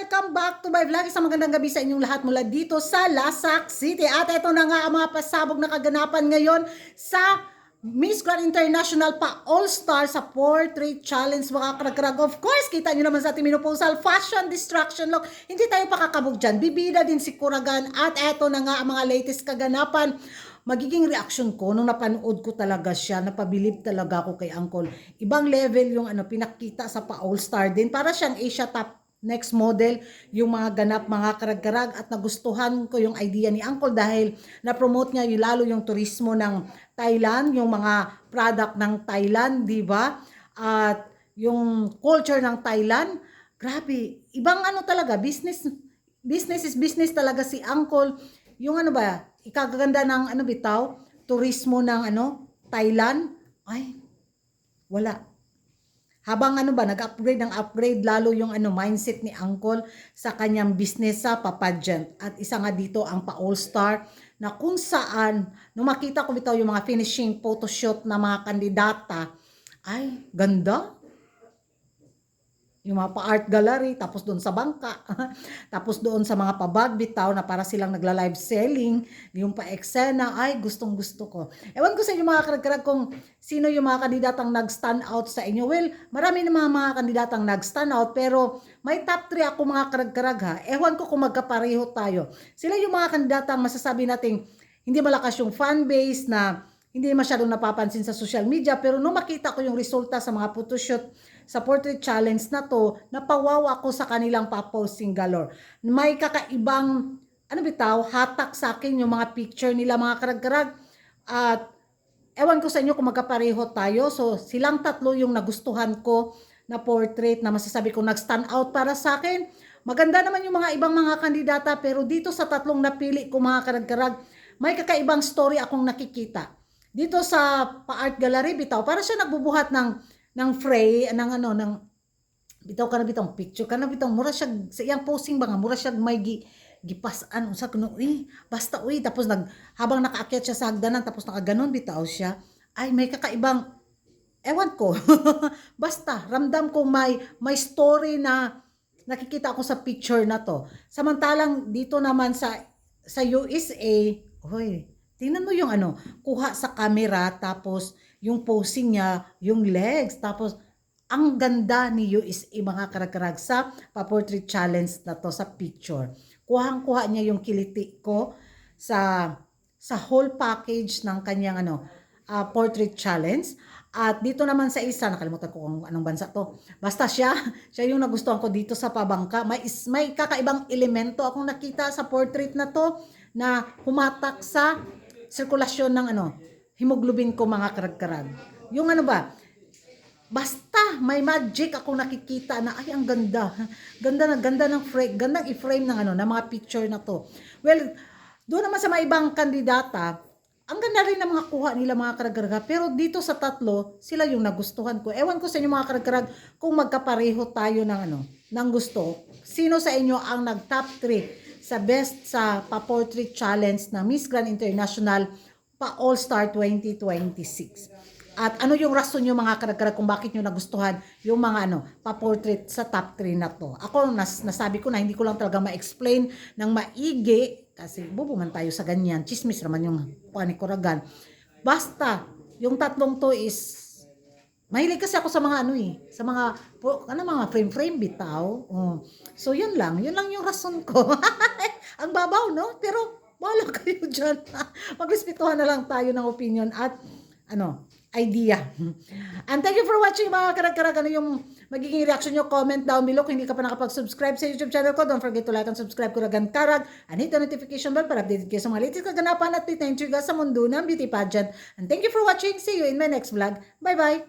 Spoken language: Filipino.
welcome back to my vlog. Isang magandang gabi sa inyong lahat mula dito sa Lasak City. At ito na nga ang mga pasabog na kaganapan ngayon sa Miss Grand International pa All-Star sa Portrait Challenge, mga krakrag. Of course, kita nyo naman sa ating minupusal, fashion distraction look. Hindi tayo pakakabog dyan. Bibida din si Kuragan. At ito na nga ang mga latest kaganapan. Magiging reaction ko nung napanood ko talaga siya, napabilib talaga ako kay Uncle. Ibang level yung pinakita sa pa All-Star din. Para siyang Asia Top Next model, yung mga ganap, mga karag-karag, at nagustuhan ko yung idea ni Uncle dahil na-promote niya yung, lalo yung turismo ng Thailand, yung mga product ng Thailand, di ba? At yung culture ng Thailand, grabe, ibang talaga, business is business talaga si Uncle. Yung ikagaganda ng bitaw, turismo ng Thailand, ay, wala. Habang nag-upgrade ng upgrade lalo yung mindset ni Uncle sa kanyang business sa papageant. At isa nga dito ang pa All-Star na kung saan, nung makita ko bitaw yung mga finishing photoshoot na mga kandidata, ay, ganda. Yung mga pa-art gallery, tapos doon sa bangka, tapos doon sa mga pa-bag bitaw na para silang nagla-live selling, yung pa-eksena, ay gustong gusto ko. Ewan ko sa inyo mga karag-karag kung sino yung mga kandidatang nag-stand out sa inyo. Well, marami na mga kandidatang nag-stand out, pero may top 3 ako mga karag-karag ha. Ewan ko kung magkapareho tayo. Sila yung mga kandidatang masasabi nating hindi malakas yung fan base, na hindi masyadong napapansin sa social media, pero nung makita ko yung resulta sa mga photoshoot sa Portrait Challenge na to, napawaw ako sa kanilang pa-posting galore. May kakaibang, bitaw, hatak sa akin yung mga picture nila mga karag-karag. At ewan ko sa inyo kung magkapareho tayo. So silang tatlo yung nagustuhan ko na portrait na masasabi kong nag-stand out para sa akin. Maganda naman yung mga ibang mga kandidata, pero dito sa tatlong napili ko mga karag-karag, may kakaibang story akong nakikita. Dito sa pa-art gallery bitaw, para siya nagbubuhat ng fray, ng bitaw ka na bitong picture ka na bitong mura siya sa iyang posting ba nga mura siya may gipasan unsa kuno basta tapos habang nakaakyat siya sa hagdanan tapos nakaganon bitaw siya, ay may kakaibang, ewan ko. Basta ramdam ko may story na nakikita ako sa picture na to. Samantalang dito naman sa USA, hoy, tingnan mo yung kuha sa camera, tapos yung posing niya, yung legs, tapos ang ganda ni USA mga karag-karag sa pa-portrait challenge na to sa picture. Kuhang-kuha niya yung kiliti ko sa whole package ng kanyang portrait challenge. At dito naman sa isa, nakalimutan ko kung anong bansa to. Basta siya yung nagustuhan ko dito sa pabangka. May kakaibang elemento akong nakita sa portrait na to na humatak sa sirkulasyon ng hemoglobin ko mga karag-karag. Yung basta may magic akong nakikita na ay ang ganda. Ganda ng frame, gandang i-frame ng mga picture na to. Well, doon naman sa mga ibang kandidata, ang ganda rin ng mga kuha nila mga karag-karag. Pero dito sa tatlo, sila yung nagustuhan ko. Ewan ko sa inyo mga karag-karag kung magkapareho tayo ng gusto. Sino sa inyo ang nag-top 3 sa best sa pa-portrait challenge na Miss Grand International pa All-Star 2026? At ano yung rason nyo mga karag-karag kung bakit nyo nagustuhan yung mga pa-portrait sa top 3 na to? Ako nasabi ko na hindi ko lang talaga ma-explain ng maigi kasi bubo man tayo sa ganyan. Chismis naman yung panikuragan. Basta yung tatlong to is mahilig kasi ako sa mga sa mga frame bitaw. Oh. So yun lang yung rason ko. Ang babaw, no? Pero wala kayo dyan. Magrespetuhan na lang tayo ng opinion at idea. And thank you for watching mga karag-karag. Ano yung magiging reaction nyo? Comment down below. Kung hindi ka pa nakapag-subscribe sa YouTube channel ko, don't forget to like and subscribe Kuragan Karag and hit the notification bell para updated kayo sa mga latest kaganapan at titintriga sa mundo ng beauty pageant. And thank you for watching. See you in my next vlog. Bye-bye!